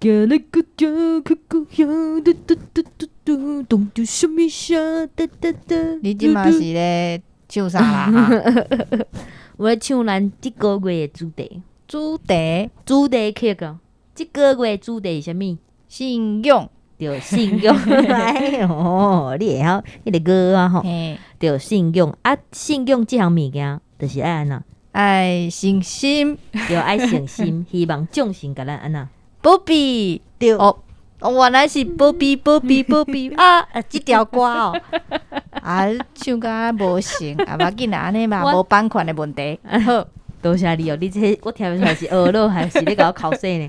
行来个脚，看个呀，嘟嘟嘟嘟嘟，咚嘟什么啥，哒哒哒。你即嘛是咧唱啥啦？哈，我咧唱咱即个月的主题，主题主题曲啊。即个月主题是啥物？信用，着信用。哎哟，你会晓迄个歌啊吼？嘿，着信用啊，信用即项物件，就是爱安那，爱信心，着爱诚心，希望众生甲咱安那。保庇着哦。原来是保庇啊！即条歌哦，啊，唱甲无成，啊，无要紧啦，安尼嘛，无版权的问题。好，多谢你哦，你这我听出来是学了还是咧甲我考试呢？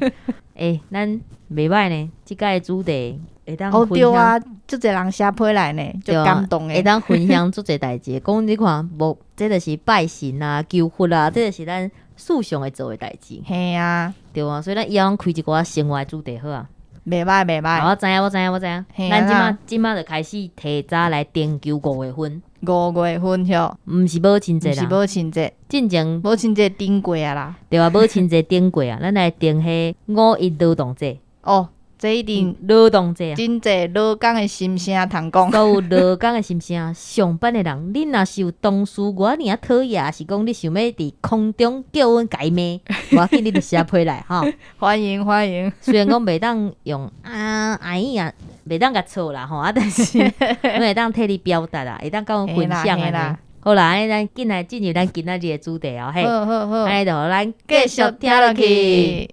咱袂歹呢，即届主题会当哦分享，对啊，足侪人写批来呢，就感动会诶。当分享足侪代志。讲你看，无这就是拜神啊、求福啊，这就是咱世上会做诶代志，嘿啊，对啊。所以咱以后开一寡生活的主题好啊。袂歹袂歹，我知影。嘿啊咱即马就开始提早来订求5月份， 5月份吼，毋是母亲毋是节啦，母亲节，进前母亲节顶过啊啦。对啊，母亲节顶过啊，咱来订迄5·1劳动节，哦，这一定劳动节啊。真侪劳工的心声通讲。所有劳工的心声，上班的人，恁若是有同事我尔啊讨厌，是讲你想要伫空中叫阮改骂，无要紧，你就写批来吼。欢迎欢迎，虽然讲袂当用哎呀，袂当甲错啦吼，但是阮会当替你表达啦，会当甲阮分享安尼嘿啦。好啦，安尼咱紧来进入咱今仔日的主题哦，嘿，好好好，安尼就互咱继续听落去。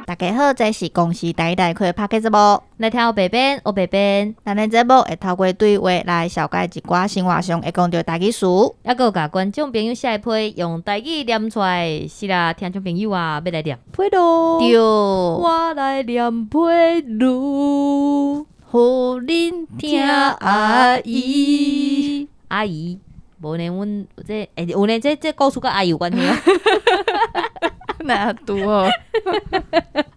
大家好，这是公司第一代开的 Podcast 节目。来听我白边，我白边，咱的节目会透过对话来了解一寡生活上会讲到台语词。还有甲观众朋友写批用台语念出来，是啦，听众朋友啊，要来念批咯。对，我来念批咯，互恁听阿姨。阿姨，无呢，阮这有呢，这故事甲阿姨有关系啊。那拄好。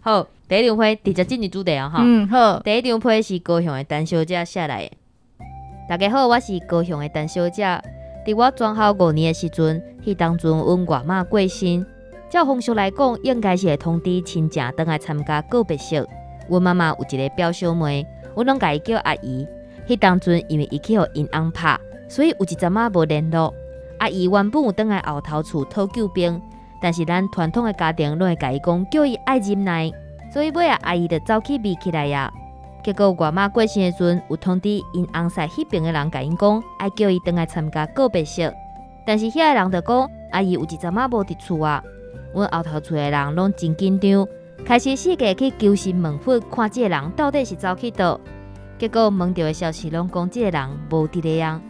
好，第一张批直接进入主题啊哈。好。第一张批是高雄的陈小姐写来的。大家好，我是高雄的陈小姐。伫我专校5年的时阵，迄当阵阮外妈过身，照风俗来讲，应该是会通知亲戚倒来参加告别式。阮妈妈有一个表小妹，阮拢家伊叫阿姨。迄当阵因为伊去互因翁拍，所以有一阵仔无联络。阿姨原本有倒来后头厝讨救兵，但是咱传统的家庭拢会甲伊讲，叫伊爱忍耐，所以尾阿姨就走去迷起来呀。结果外妈过身的时阵，有通知因翁婿迄边的人甲因讲，爱叫伊倒来参加告别式。但是遐个人就讲，阿姨有一阵仔无伫厝啊。阮后头厝的人拢真紧张，开始四界去求神问佛，看即个人到底是走去倒。结果问到的消息拢讲，即个人无伫咧样。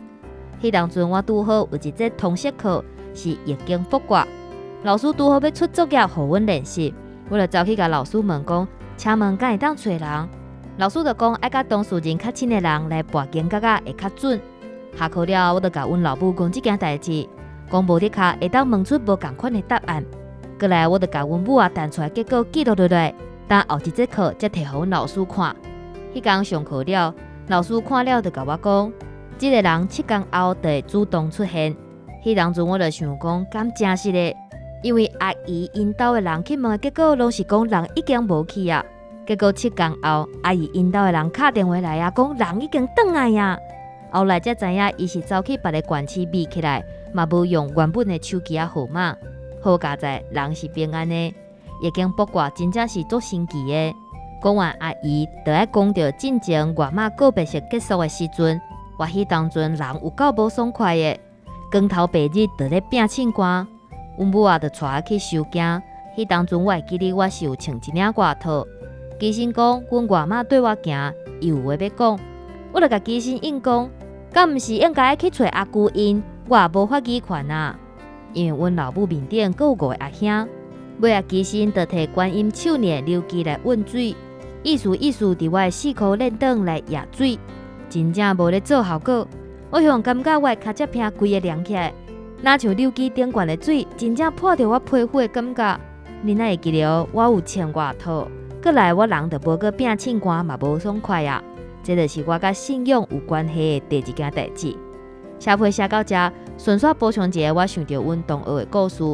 迄当阵我拄好有一节通识课是易经卜卦，老师拄好要出作业，互阮练习，我就走去甲老师问讲，请问敢会当找人？老师就讲爱甲当事人较亲的人来跋经角会较准。下课了，我就甲阮老母讲即件代志，讲无伫卡会当问出无共款的答案。过来，我就甲阮母啊弹出来，结果记录落来，等后一节课才摕互阮老师看。迄天上课了，老师看了就甲我讲，即个人7天后就会主动出现。迄当阵我就想讲，敢真是的，因为阿姨因兜的人去问的结果，拢是讲人已经无去啊。结果7天后，阿姨因兜的人敲电话来啊，讲人已经转来啊。后来才知影，伊是走去别个县市迷起来，嘛无用原本的手机号码。好佳在人是平安的，已经卜卦真正是足神奇的。讲完阿姨，就爱讲到进前外妈告别式结束的时阵，我迄当阵人有够无爽快的。光头白日就咧拼庆歌，阮母啊就带我去收惊。迄当阵我会记得我是有穿一领外套。机身讲阮外妈对我行，伊有话要讲，我就甲机身应讲，敢毋是应该去找阿姑因，我也无法语权啊。因为阮老母面顶阁有5个阿兄，尾啊机身就摕观音手捏流机来温水，意思伫我的4箍链顶来压水，真正无咧做效果。我向感觉我的脚趾片规个凉起来，哪像流机顶悬的水，真正破着我皮肤的感觉。你哪会记得我有穿外套，过来我人就无搁拼庆歌，嘛无爽快啊！这就是我甲信仰有关系的第一件代志。写批写到这，顺续补充一个我想到阮同学的故事。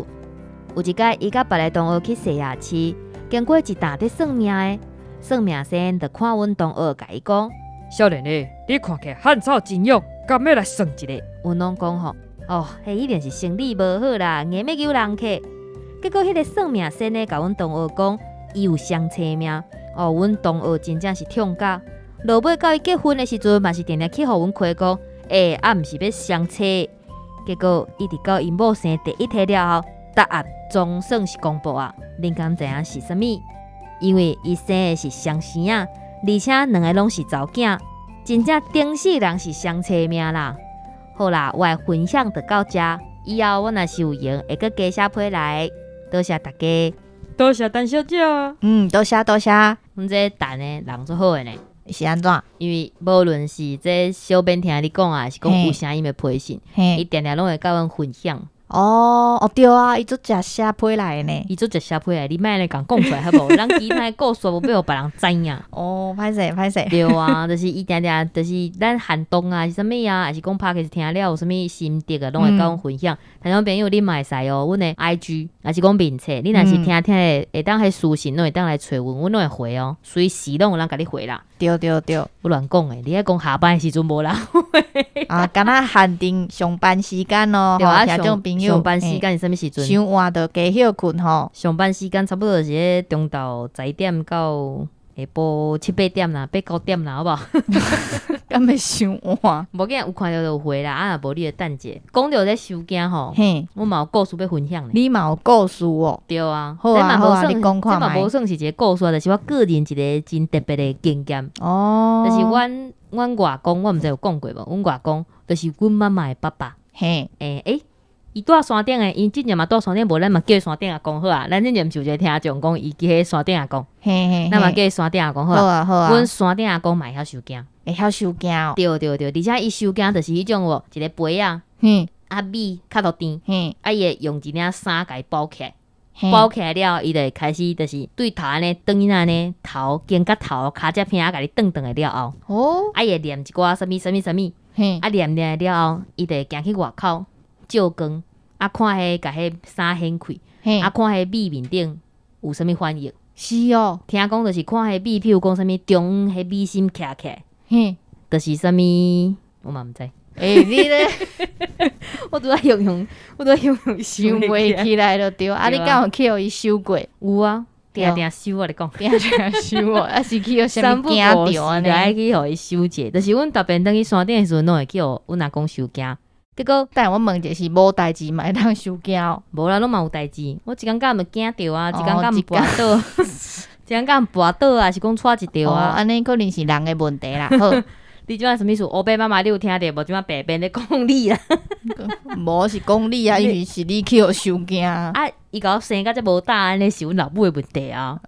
有一摆，伊甲别个同学去洗牙齿，经过一搭咧算命的，算命先就看阮同学，甲伊讲：少年诶，你看起来汉草真勇，敢要来算一个？阮拢讲吼，哦，迄一定是生理无好啦，硬要救人客。结果迄个算命先呢，甲阮同学讲，伊有相车命。哦，阮同学真正是痛甲。落尾到伊结婚的时阵，嘛是定定去互阮开讲，毋是要相车。结果一直到因某生第一胎了后，答案总算是公布啊！恁敢知影是啥物？因为伊生的是双生啊，而且两个拢是查囝，真正顶死人是相车命啦。好啦，我的分享就到这，以后我若是有闲，会阁加写批来。多谢大家，多谢陈小姐。多谢多谢。阮这等的人足好的呢，是安怎？因为无论是这小编听你讲啊，还是讲有声音的批信，伊嘿，定定拢会甲阮分享。对啊，伊做食写批来的呢。伊做一写批来，你莫咧共讲出来好无？咱其他的故事无要互别人知影。歹势歹势。对啊，就是伊定定，就是咱寒冬啊，是啥物啊，还是讲 Podcast 听了有啥物心得啊，拢会甲阮分享。听众朋友，你嘛会使哦，阮的 IG 还是讲面册，你若是听的，会当迄私信，拢会当来找阮，阮拢会回哦，随时拢有人甲你回啦。对对对。不乱讲诶，你爱讲下班的时阵无人回。敢若限定上班时间咯，对啊，听众朋友。上班时间是啥物时阵？伤晚就加休困吼。上班时间差不多是咧中昼10点到下晡7、8点啦，8、9点啦，好不好？敢要伤晚？无紧有看到就有回啦，啊，无你就等者。讲到这收惊吼，嘿，我嘛有故事要分享呢。你嘛有故事哦？对啊，好啊好啊，这你讲看嘛无觅。算是一个故事，就是我个人一个真特别的经验。就是阮外公，我毋知有讲过无？阮外公就是阮妈妈的爸爸。嘿，伊住山顶诶，伊真正嘛住山顶，无咱嘛叫山顶阿公好啊。咱真正毋是有一个听众讲，伊叫迄山顶阿公，嘿嘿，咱嘛叫山顶阿公好啊。好啊好啊。阮山顶阿公嘛会晓收惊，会晓收惊哦。对，而且伊收惊就是迄种一个杯啊，米较落甜，伊会用一领衫甲伊包起来，包起来了，伊就会开始就是对头安尼转安尼头肩胛头骹只片甲你转的了后，伊会念一寡啥物，念了后，伊就会行去外口照光，看迄甲迄衫掀开，看迄米面顶有啥物反应。是哦，听讲就是看迄米，譬如讲啥物中迄米心徛起来，就是啥物，我嘛毋知。你咧我拄仔形容想袂起来就对。你敢有去互伊收过？有啊，定收我咧讲，定收哦，是去互啥物惊着安尼？爱去互伊收者，就是阮特别等去山顶的时阵，拢会去互阮阿公收惊。结果，但我问者是无代志嘛会当收惊哦？无啦，拢嘛有代志。我一工敢毋惊着啊，一工敢毋跋倒，一工敢毋跋倒啊，是讲错一着啊。安尼可能是人的问题啦。好。你即摆什么意思？欧贝妈妈，你有听着无？即摆白边咧讲你啦，无是讲你啊，因为是你去互收惊啊。伊甲我生甲这无大，安尼是阮老母的问题啊。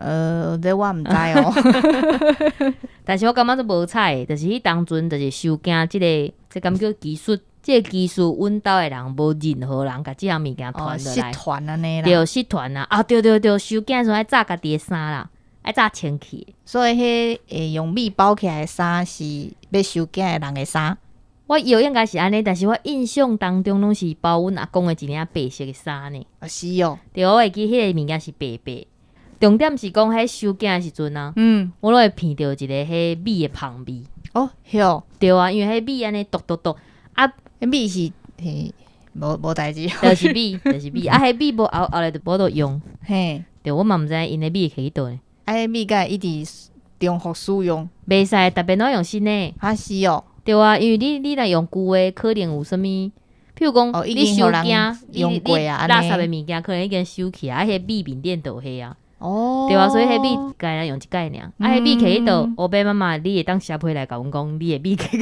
这我毋知哦。但是我感觉这无彩，就是迄当阵就是收惊这敢叫技术，这个技术，阮兜的人无任何人甲即项物件传落来。失传安尼啦。对，失传啊！对，收惊的时候爱炸家己的衫啦。爱早穿去，所以迄用米包起来的衫是要收惊的人的衫。我以为应该是安尼，但是我印象当中拢是包阮阿公的一领白色的衫呢。是哦，对，我会记迄个物件是白白。重点是讲迄收惊的时阵啊，我拢会闻到一个迄米的香味。哟，对啊，因为迄米安尼剁啊，迄米是无代志，就是米，迄米无后来就无得用。嘿，对，我嘛毋知因的米去倒呢。米甲一直重复使用，袂使特别拢用新的。是哦。对啊，因为你若用旧的，可能有啥物，譬如讲你收惊，用过啊，垃圾的物件可能已经收起啊，迄米面顶倒迄啊。对啊，所以迄米家来用一概尔。迄米起迄倒，黑白妈妈，你会当写批来甲阮讲，你的米起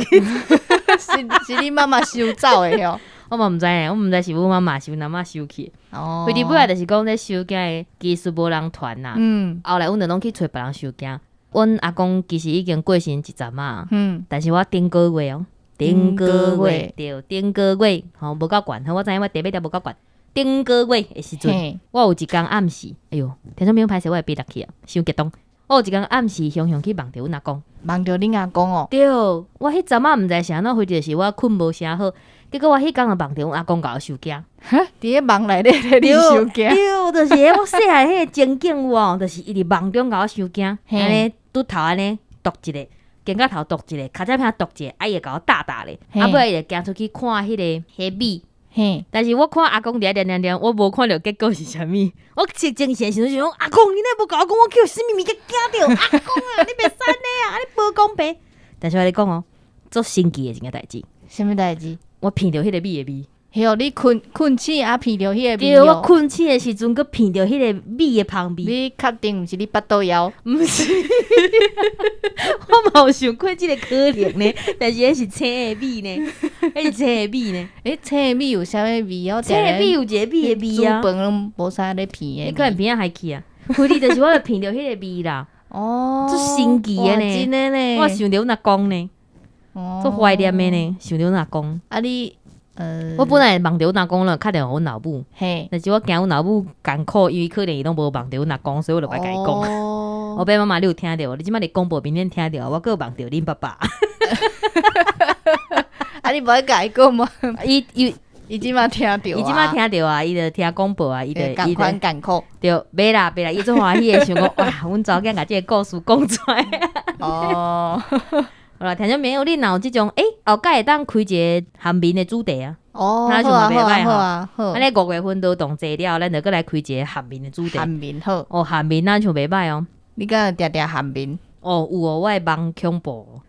是你妈妈收走的哦。我嘛毋知呢，我毋知是阮妈妈是阮阿嬷收起。为伫尾来就是讲，这收惊的技术无人传啦。后来阮就拢去找别人收惊。阮阿公其实已经过身100啊。但是我顶个月顶个月无够悬。我知影我地尾无够悬。顶个月的时阵，我有一工暗时，哎哟，听众朋友歹势，我会闭落去啊，伤激动。我有一工暗时常常去梦着阮阿公，梦着恁阿公哦。对，我迄阵啊毋知啥喏，或者是我困无啥好。结果我迄工就梦着阮阿公甲我收惊，伫咧梦内咧你收惊，对，就是我细汉迄个情景有哦，就是伊伫梦中甲我伤惊，安尼拄头安尼剁一个，肩胛头剁一个，脚趾片剁一个，伊会甲我打咧，尾伊会行出去看迄米。嘿，但是我看阿公伫遐念，我无看到结果是啥物。我是真神想讲，阿公你哪无甲我讲我叫啥物物件惊着？阿公啊，你袂使安尼啊，你无公平。但是我咧讲哦，做神奇的一件代志。什么代志？我闻到迄个米的味。嘿哦，你困醒啊，闻到迄个味对，我困醒的时阵，佮闻到迄个米的香味。你确定毋是你巴肚枵？毋是，我嘛有想过即个可能呢，但是迄是青的米呢，迄是青的米呢。青的米有啥物味哦？青的米有一个米的味啊。煮饭拢无啥咧闻的。你可能边仔还去啊？回哩就是我著闻到迄个味啦。哦，足神奇的呢，真的呢。我想着阮阿公呢，足怀念的呢，想着阮阿公。啊你我本来梦着阮阿公了，打电话阮老母，嘿，但是我惊阮老母艰苦，因为可能伊拢无梦着阮阿公，所以我就甲伊讲。我爸妈妈你有听到？你即摆伫广播面顶听到，我搁有梦着恁爸爸。啊你无爱甲伊讲吗？伊即马听到，伊即摆听到啊，伊就听广播啊，伊就共款艰苦。对，袂啦，伊足欢喜的想讲，哇，阮查某囝甲即个故事讲出来。哦。好啦，听众朋友，你若有即种，后盖会当开一个韩面的主题啊。哦，好啊，好啊，好。安尼5月份都动济了，咱就搁来开一个韩面的主题。韩面好。哦，韩面咱像袂歹哦。你敢定定韩面？哦，有哦，我会梦恐怖，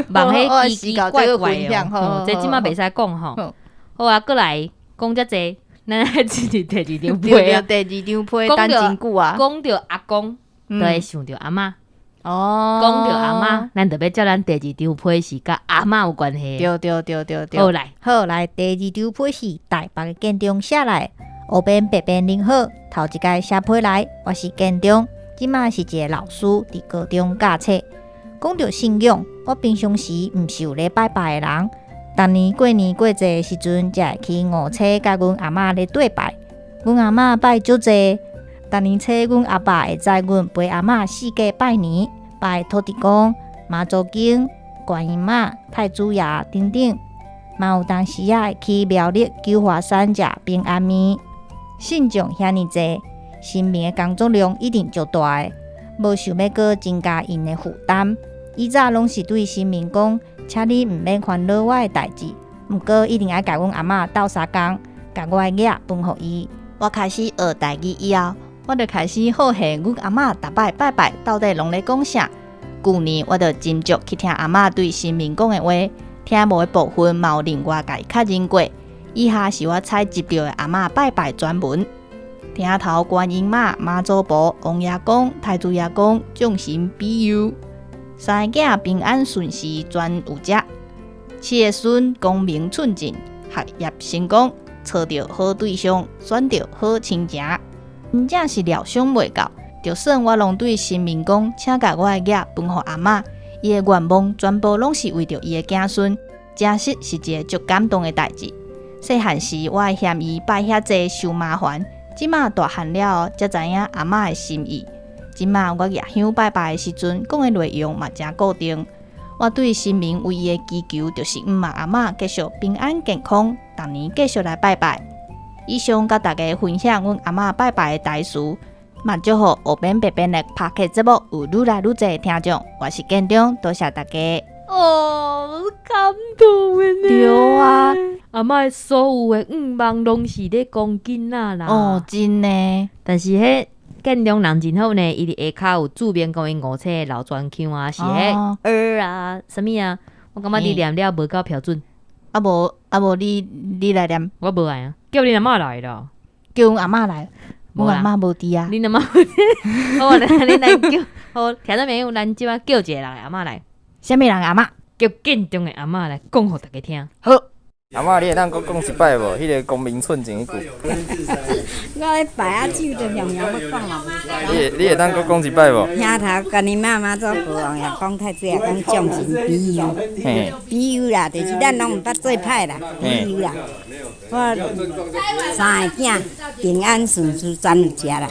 梦迄奇奇怪怪哦。这即马袂使讲吼。好啊，搁来讲遮济，咱来进入第二张批啊。第二张批等真久啊。讲着阿公，就会想着阿嬷。哦，讲着阿嬷，咱特别叫咱第二张批是甲阿嬷有关系。对。好来，第二张批是台北的建中写来，后边白边恁好，头一届写批来，我是建中，即马是一个老师，伫高中教册。讲着信仰，我平常时毋是有咧拜拜的人，逐年过节的时阵，才会去五车甲阮阿嬷咧对拜。阮阿嬷拜足济。逐年初，阮阿爸会载阮陪阿嬷四界拜年，拜土地公、妈祖经、观音妈、太子爷等等。嘛有当时啊会去苗栗九华山食平安面。信众遐尼济，神明的工作量一定足大的，无想要搁增加因的负担。以早拢是对神明讲，请你毋免烦恼我的代志，毋过一定要甲阮阿嬷斗相共，甲我的囝分互伊。我开始学台语以后，我就开始好奇阮阿嬷逐摆拜拜到底拢咧讲啥。旧年我就斟酌去听阿嬷对神明讲的话，听无的部分嘛有另外家较认过。以下是我采集到的阿嬷拜拜专文。听头观音妈、妈祖婆、王爷公、太子爷公、众神庇佑，三个囝平安顺时全有食，七个孙功名纯正，学业成功，找到好对象，选到好亲情。真正是料想袂到，就算我拢对神明讲，请甲我的囝分互阿嬷，伊的愿望全部拢是为着伊的子孙，真实是一个足感动的代志。细汉时我会嫌伊拜遐济伤麻烦，即马大汉了才知影阿嬷的心意。即马我入香拜拜的时阵，讲的内容嘛真固定。我对神明唯一的祈求，就是毋望阿嬷继续平安健康，逐年继续来拜拜。以上甲大家分享阮阿嬷拜拜的台词，嘛祝福后边白边的 Podcast 节目有愈来愈侪的听众。我是建中，多谢大家。哦，感动的呢。对啊，阿嬷所有的望拢是咧讲囡仔啦。哦，真的。但是迄建中人真好呢，伊伫下骹有著名讲因五车的老专腔啊，是迄啊，什么啊？我感觉你念了无够标准。啊无你来念。我无来啊，叫恁阿嬷来啦。叫阮阿嬷来，阮阿嬷无伫啊。恁阿嬷，好，恁来叫，好，听到没有？咱即摆叫一个人的阿嬷来。啥物人阿嬷？叫建中的阿嬷来讲互大家听。好。阿嬷，你会当讲一摆无？迄个功名寸前迄句。我咧摆啊酒就样样要讲啦。你会当讲一摆无？兄头甲你妈妈做父王呀，讲太济啊，讲众神庇佑，庇佑啦，就是咱拢毋捌做歹啦，庇佑啦。我三个囝平安顺遂全有食啦。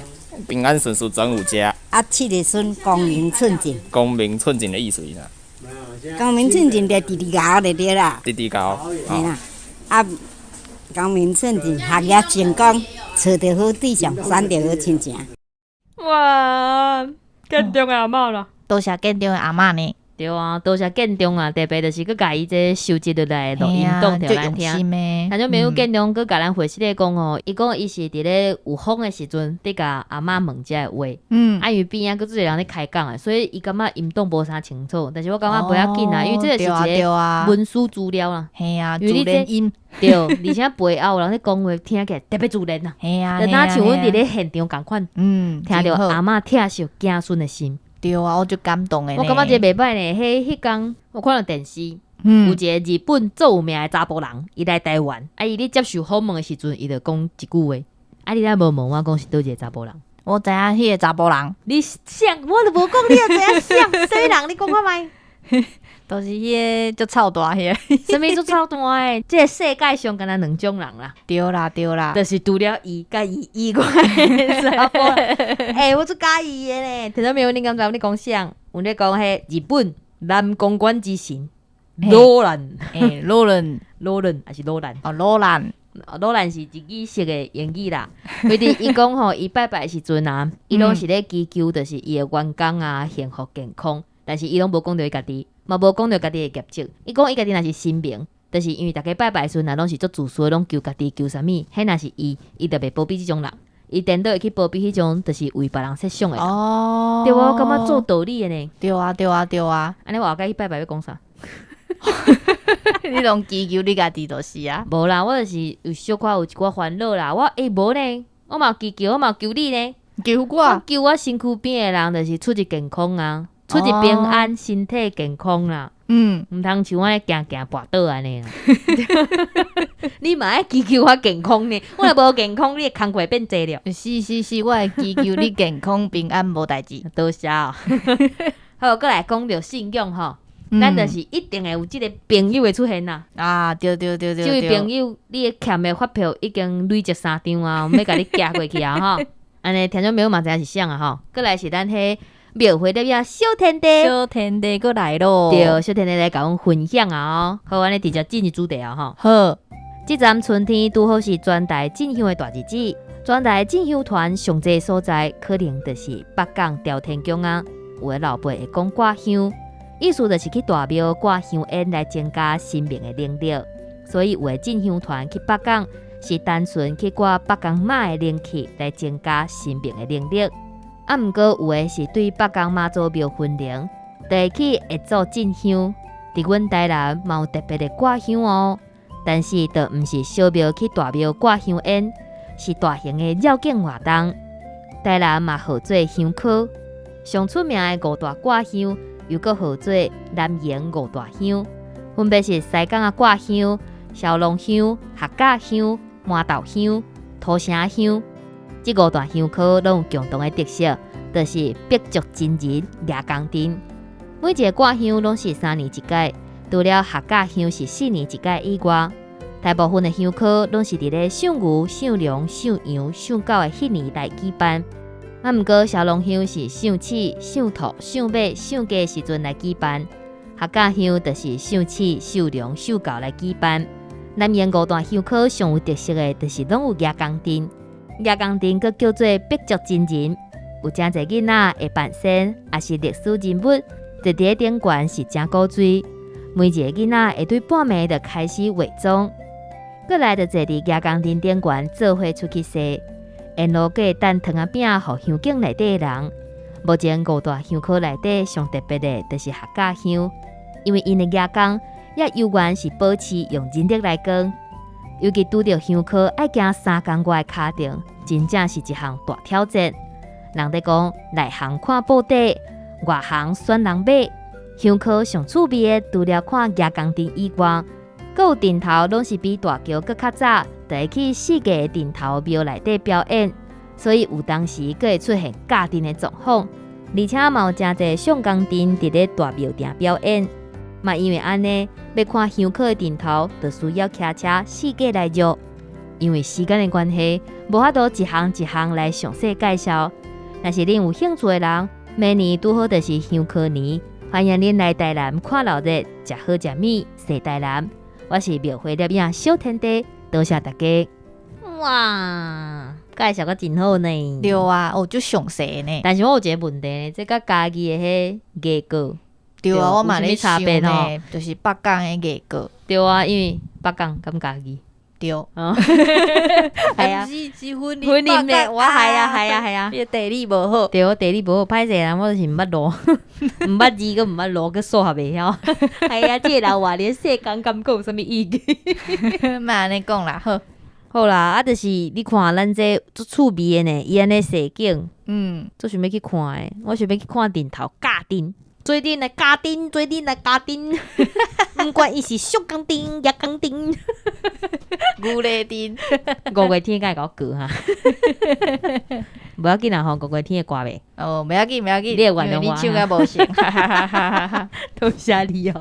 平安顺遂全有食。啊，七个孙功名寸进。功名寸进的意思是啥？功名寸进就直直高就对啦。直直高。嘿啦，啊，功名寸进，学业成功，找着好对象，选着好亲情。哇，建中的阿嬷啦，多谢建中的阿嬷呢，对啊，多谢建中啊，特别就是佮甲伊这收集落来的录音档就用条来听。心的。他就没有建中佮甲咱回息咧讲哦，伊讲伊是伫咧有风的时阵，伫甲阿嬷问遮话。啊，因为边仔佮做人咧开讲诶，所以伊感觉音档无啥清楚，但是我感觉不要紧啦，因为这个是一个文书资料啦。嘿啊，因为你自然音，对，而且背后有人咧讲话听起来特别自然啦。嘿啊，就若像阮伫咧现场共款，听到真好阿嬷疼惜囝孙的心。对啊，我就感动的呢。我感觉这袂歹呢。迄天我看到电视，有一个日本做有名的查甫人，伊来台湾，伊咧接受访问的时阵，伊就讲一句话，你来无问我讲是倒一个查甫人？我知影迄个查甫人，你想，我都无讲，你就知影想，什么人？你讲看卖？就是迄个足臭大迄个。什么做超大诶？这个世界上敢若两种人啦，对啦对啦，就是除了伊甲伊以外的查甫人。我最介意的呢。听到没有？你敢知你讲啥？阮咧讲迄日本男公关之神罗兰，罗伦还是罗兰？哦，罗兰，罗兰是一语式的言语啦。因为伊讲吼，伊拜拜的时阵啊，伊拢是咧祈求，就是伊的员工啊幸福健康，但是伊拢无讲到伊家己。嘛无讲到家己的业绩，伊讲伊家己若是神明，就是因为大家拜拜的时阵，拢是足自私，拢求家己求啥物，迄若是伊特别保庇即种人，伊颠倒会去保庇迄种，就是为别人设想的人。哦，对我感觉做道理的呢。对啊对啊对啊，安尼我后盖去拜拜要讲啥？你拢祈求你家己就是啊。无啦，我就是有小可有一寡烦恼啦。我无呢，我嘛有祈求，我嘛有求你呢。求我求我身躯边的人，就是出入健康啊。出入平安，身体健康啦，毋通像我咧行行跋倒安尼啦。你嘛爱祈求我健康呢？我若无健康，你的工课变济了。是，我会祈求你健康平安无代志。多谢哦。好，过来讲到信仰吼，咱就是一定会有即个朋友会出现啦。啊，对。这位朋友，你的欠的发票已经累积3张啊，我要甲你寄过去啊吼。安尼听众朋友嘛知影是啥啊吼。过来是咱迄庙会里边小天地，小天地过来咯。对，小天地来甲阮分享啊好，安尼直接进入主题啊吼。好，即站春天拄好是全台进香的大日子，全台进香团上济所在，可能就是北港朝天宫啊。有的老辈会讲挂香，意思就是去大庙挂香烟来增加生命的能量。所以有的进香团去北港是单纯去挂北港妈的灵气来增加生命的能量。毋过有的是对北港妈祖庙分灵，就会去会做进香。伫阮台南嘛有特别的挂香哦，但是就毋是小庙去大庙挂香烟，是大型的绕境活动。台南嘛号做香科，上出名的五大挂香，又搁号做南营五大香，分别是西港的挂香、小龙香、客家香、麻豆香、土城香。这五大香科拢有共同的特色，就是百足真人牙工丁。每一个挂香拢是3年一届，除了客家香是4年一届以外，大部分的香科拢是伫咧赏牛、赏龙、赏羊、赏狗的迄年来举办。毋过小龙香是赏鼠、赏兔、赏马、赏鸡的时阵来举办，客家香就是赏鼠、赏龙、赏狗来举办。南营五大香科上有特色的，就是拢有牙工丁。牙工丁佫叫做百足真人，有真侪囡仔会扮仙，也是历史人物，伫伫顶悬是真古锥。每一个囡仔会对半暝就开始化妆，过来就坐伫牙工丁顶悬做伙出去踅，沿路过等糖仔饼，互香景内底的人。目前五大香科内底上特别的，就是客家香，因为因的牙工也悠远是保持用人力来工。尤其拄着香科爱行3工外的脚程，真正是一项大挑战。人哋讲内行看布袋，外行选人买。香科上趣味的，除了看牙工丁以外，阁有阵头拢是比大桥阁较早，就会去世界的阵头庙内底表演，所以有当时阁会出现假阵的状况。而且嘛有真侪上工丁伫咧大庙埕表演。嘛，因为安尼，要看香科的阵头，就需要骑车四界来入。因为时间的关系，无法度一项一项来详细介绍。若是恁有兴趣的人，明年拄好就是香科年，欢迎恁来台南看闹热，食好食米，踅台南。我是庙会摄影小天地，多谢大家。哇！介绍个真好呢。对啊，哦，就详细呢。但是我有一个问题呢，这甲家己的迄艺稿，对啊，我嘛咧有啥想物差别吼呢，就是北港的艺稿。对啊，因为北港咁家己，对，哦，系系啊，是婚婚姻的，我系啊系啊系啊。你的地理无好，对，我地理无好，歹势啦，我就是毋捌路，毋捌字，佮毋捌路，佮数学袂晓。系啊，这个人话连世间感觉有啥物意义？莫安尼讲啦，好，好啦，啊，就是你看咱这足趣味的呢，伊安尼设景，足想要去看的。我想要去看顶头家丁，最顶来家丁，最顶来家丁，毋管伊是小钢丁、野钢丁，牛雷丁，五月天该甲我过哈。无要紧啦吼，五月天的歌袂，哦，袂要紧，袂要紧，你会原谅因为我你唱甲无成，哈哈哈哈哈哈。多谢你哦。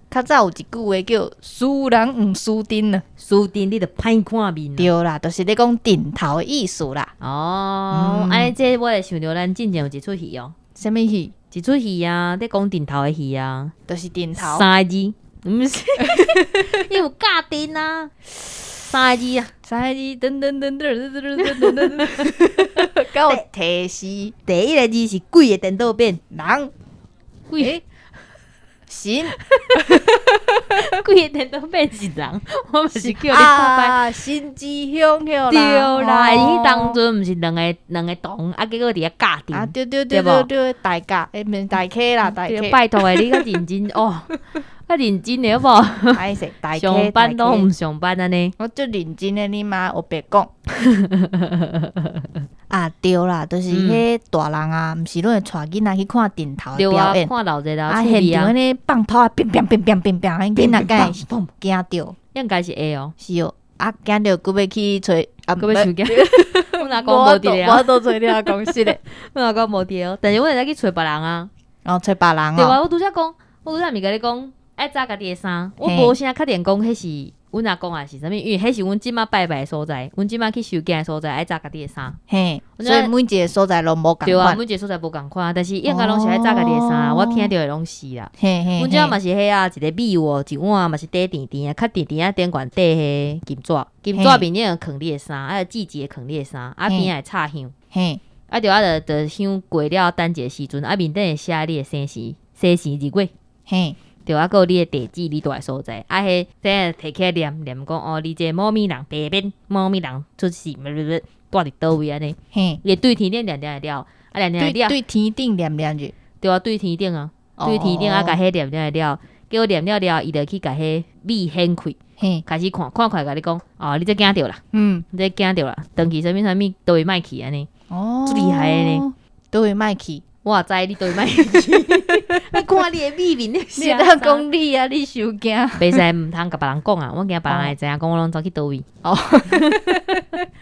较早有一句话叫"输人毋输阵"呢，输丁你著歹看面啊。对啦，就是咧讲顶头的意思啦。哦，安尼这我会想着咱之前有一出戏哦，什么戏？一出戏啊，咧讲顶头的戏啊，就是顶头。三个字，毋是，伊有假丁啊，三个字啊，三字噔噔噔噔噔噔噔噔噔，到提示第一个字是鬼的颠倒变，人鬼神鬼的颠倒变是人，我嘛是叫你拍拍。啊，心之向向啦，对啦，哦伊当阵毋是两个洞，啊，结果伫遐假丁啊，，对对对对无对对，大家诶，免大 K 啦，大对 K，拜托诶，你较认真哦，较认真诶好无？歹势，大 K，上班都大 K 毋上班安尼。我最认真诶，你妈有白讲。啊，对啦，就是迄大人啊，毋是拢会带囡仔去看顶头的对啊，表演，看老者啦，啊，趣味啊现场安，尼放炮啊，乒乒乒乒乒乒，囡仔敢会砰惊着，应该是会哦。是哦，啊，惊着佫要去找啊，搁要想惊，我哪讲无伫我了，都找你啊，讲实诶，我哪讲无伫了，但是我会使去找别人啊。然后找别人对啊，哦，我拄则讲，我拄则毋是甲你讲，爱扎家己的衫，我嘿无啥确定讲迄是阮阿公还是啥物，因为迄是阮即马拜拜的所在，阮即马去收件的所在爱扎家己的衫。嘿，我知道所以每一个所在拢无共对啊，款，每一个所在无共款，但是应该拢是爱扎家己的衫啊，我听到的拢是啦。嘿嘿，阮即马嘛是迄啊，一个米喔，一碗嘛是底甜甜啊，较甜甜啊，顶悬底迄金纸，金纸面顶放你的衫，啊季节放你的衫，啊边会插香。嘿，啊，就香过了等一个时阵，啊面顶会写你的生时日月，嘿，对啊，还有你的地址，你住的所在，啊迄真摕起来念讲哦，你这某咪人北边某咪人出世，住伫倒位安尼，嘿，伊对天顶念了，啊念了，对对天顶念念着，对啊对天顶啊，哦对天顶啊，甲迄念了，叫我念了，伊就去甲迄米掀开，嘿，开始看快甲你讲，哦，你这惊着啦，你这惊着啦，登去啥物都会卖去安尼，哦，最厉害的呢，都会卖去。我也知你都会卖去，你看你的米面，你你写当讲你啊，你受惊袂使毋通甲别人讲啊，我惊别人会知影讲我拢走去倒位。哦，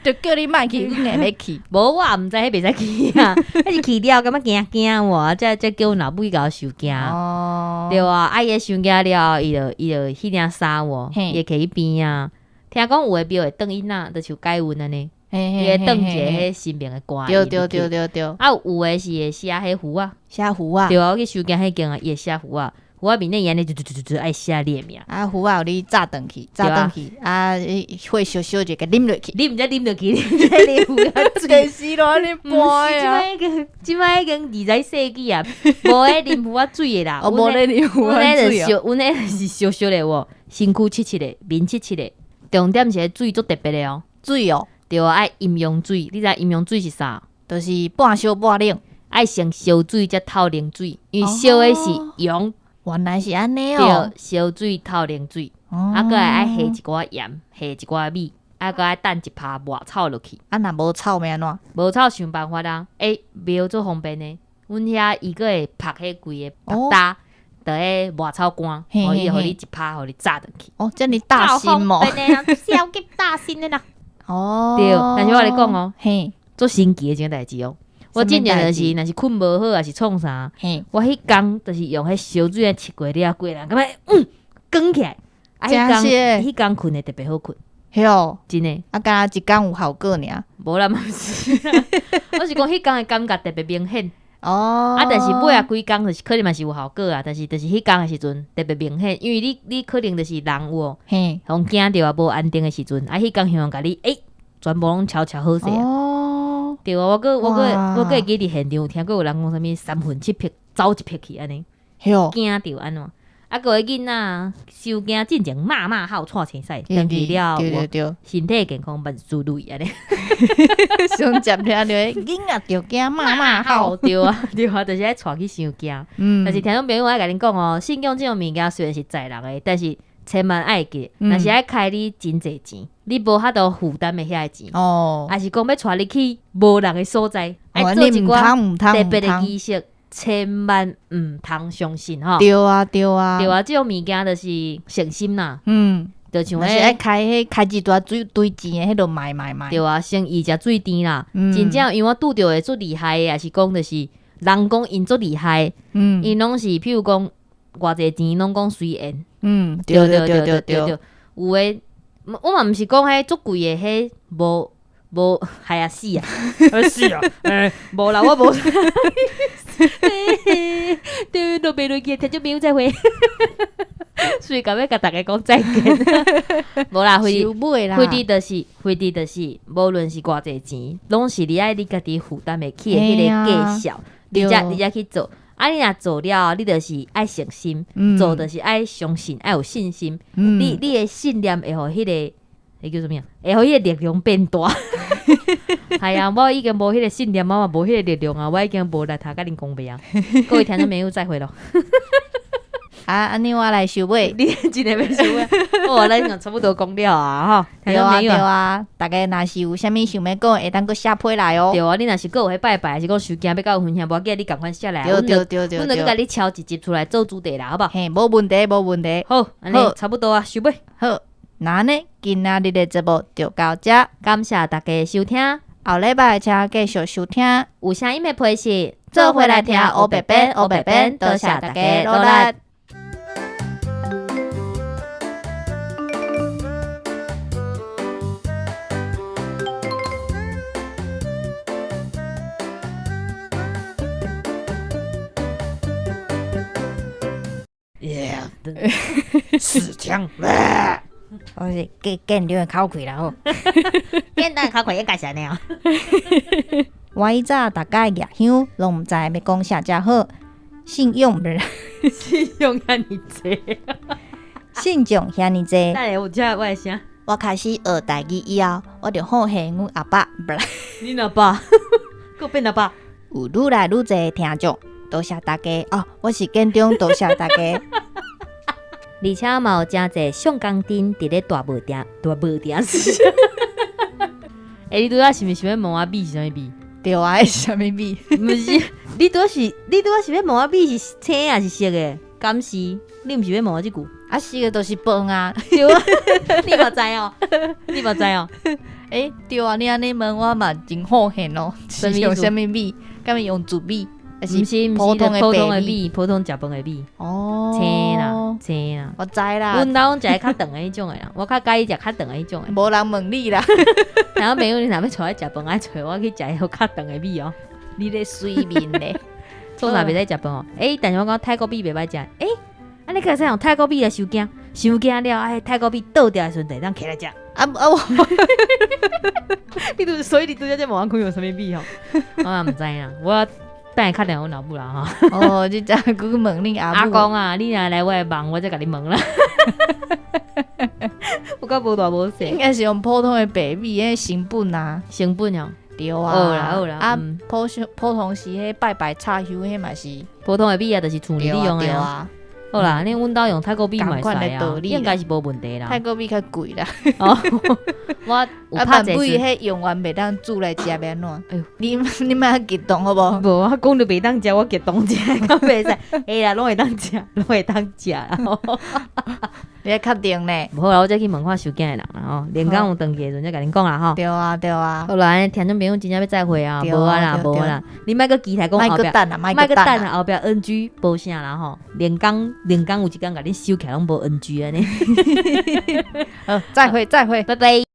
就叫你卖去，你硬要去。无我也毋知迄袂使去啊，迄是去了感觉惊我，才叫阮老母甲我收惊。哦，对啊，啊伊收惊了，伊就迄领衫我，嘿伊徛去边啊。听讲有诶庙会转因仔，就像改运安尼，伊伊会转一个迄新名诶歌。对对对。对对，啊有诶是会写迄符啊，写符啊，对啊，我去收惊迄间啊，伊会写符啊，符啊面顶伊安尼就爱写你诶名。啊符啊，有你炸转去，炸转去，啊，会小小一个啉落去，你毋知啉落去，你啉符啊电视咯，你毋是，即摆已经20世纪啊，无迄啉符啊水诶啦。哦，无咧啉符啊阮迄水哦，就小，阮迄是小小诶喎，身躯切切诶，面切切诶。重点是迄水足特别诶哦，水哦，对啊，爱饮用水，你知饮用水是啥？就是半烧半冷，爱先烧水才透冷水，因为烧诶是用，原来是安尼对哦，，烧水透冷水，哦啊，搁爱下一寡盐，下一寡米，啊，搁爱等一拍热炒落去，啊，若无臭要安怎？无炒想办法啦。庙做方便诶，阮遐伊搁会拍迄规个哦拍搭。就迄热炒干，嘿互伊，互嘿你一拍，互你炸转去。哦，这么大心哦，超方便的啊，超级大心的啦。哦，对，但是我跟你讲哦，嘿，做神奇的一件代志哦。我之前就是什么若是困无好，还是创啥，嘿，我迄工就是用迄烧水来切过了，过人感觉卷起来。啊，真是迄工困的特别好困，嘿哦，真的。啊，敢若一工有效果尔，无啦，嘛毋是啦。我是讲迄工的感觉特别明显。哦，啊，但是尾啊几工就是可能嘛是有效果啊，但是就是迄工的时阵特别明显，因为你可能就是人有嘿，互惊着啊无安定的时阵，啊迄工希望甲你全部拢悄悄好势啊。哦，对啊，我哇会记伫现场有听过有人讲啥物3分7匹走一匹去安尼，哟，惊着安怎？啊，个个囡仔受惊进前骂号串青赛，登记了有对对，身体健康万事如意安尼。上接听着囡仔着惊骂好，对啊，就是爱带去伤惊。但是听众朋友，我爱甲恁讲哦，信用这种物件虽然是在人的，但是千万爱记，若是爱开你真侪钱，你无法度负担的遐个钱，哦，还是讲要带你去无人的所在，爱做一你寡唔特别的通，仪式，千万唔通相信吼。对啊对啊，对啊，这种物件就是诚心啦，就像若是爱开一大堆钱的，迄落买，对啊，生意食水甜啦，嗯真正因为我拄着的最厉害的，也是讲就是人讲因最厉害，因拢是譬如讲偌济钱拢讲随缘，对，有诶，我嘛毋是讲迄足贵的，迄无害啊死啊，是啊，无啦，我无，对，都袂落去，听众朋友再会，所以要甲大家讲再见，无啦，收尾啦，费滴就是无论是偌济钱，拢是你爱你家己负担得起的迄个价小，你才去做。啊，你若做了，你就是爱诚心，做就是爱相信，爱有信心。你的信念会互迄个，迄叫什么呀？会互迄个力量变大。系啊，我已经无迄个信念，我嘛无迄个力量啊，我已经无力头甲恁讲白啊。各位听众朋友，再会咯。安尼我来收尾。你真的要收尾？哦，咱差不多讲了啊，吼。对啊对啊，大家若是有啥物想要讲，会当搁写批来哦。对啊，你若是搁有迄拜拜，还是讲收件要甲有分享，无要紧，你赶快写来。对，阮就甲你敲一集出来做主题啦，好不好？嘿，无问题。好，安尼差不多啊，收尾。好，那呢，今仔日的节目就到这，感谢大家的收听，后礼拜请继续收听。有声音的配饰，做伙来听黑白边，多谢大家努力。死枪，我是见着口气啦吼。简单考考应该是安尼哦。我以早大概夜香拢毋知要讲啥才好，信用不是信用遐尼济，信众遐尼济。等下有遮我的声，我开始学台语以后，我就好谢阮阿爸，不是你阿爸，搁变阿爸，有愈来愈济的听众，多谢大家哦！我是建中，多谢大家。而且嘛有真侪上工丁伫咧大无定时。你拄仔是毋是想要问我米是啥物米？对啊，是啥物米？毋是，你拄仔是要问我米是青还是色的？敢是？你毋是要问我即句？啊，是个都是饭啊。对啊，你嘛知哦，你嘛知哦。对啊，你安尼问我嘛真好现哦。是用啥物米？敢是用糯米？还是普通的米？普通食饭的米。哦，青啦，我知啦。阮兜食较长的迄种的啦，我较介意食较长的迄种的。无人问你啦。然后朋友你若要带我食饭，爱带我去食迄较长的米哦。你咧睡眠咧？做啥袂使食饭哦？但是我讲泰国米袂歹食。安尼可使用泰国米来收惊，收惊了，泰国米倒掉的时阵，当起来食。我，所以你拄则在问我讲有啥物米吼？我也毋知啦，我等下敲电话阮老母啦吼。哦，你再去问你阿母。阿公啊，你若来我的梦，我再甲你问啦。我讲无大无细，应该是用普通的白米，迄成本啊，成本哦。对啊，好啦。啊，普通是迄拜拜插香，迄嘛是普通的米啊，就是厝里用的啊。好啦，恁阮兜用泰国米买使啊，应该是无问题啦。泰国米较贵啦。哦，我有拍者是迄用完袂当煮来食要安怎？哎呦，你莫激动好无？无，我讲着袂当食，我激动食，敢袂使？啦，拢会当食，拢会当食啦。你确定呢？无好啦，我再去问看收件的人啦吼。连讲有登记的时阵再甲恁讲啦吼。对啊。好啦，听众朋友真正要再会啊，无啊啦，无啦。你莫个期待讲后壁，莫个等后壁 NG 无啥啦吼。连讲有一工甲恁收起来拢无 NG 安尼。好，再会，拜拜。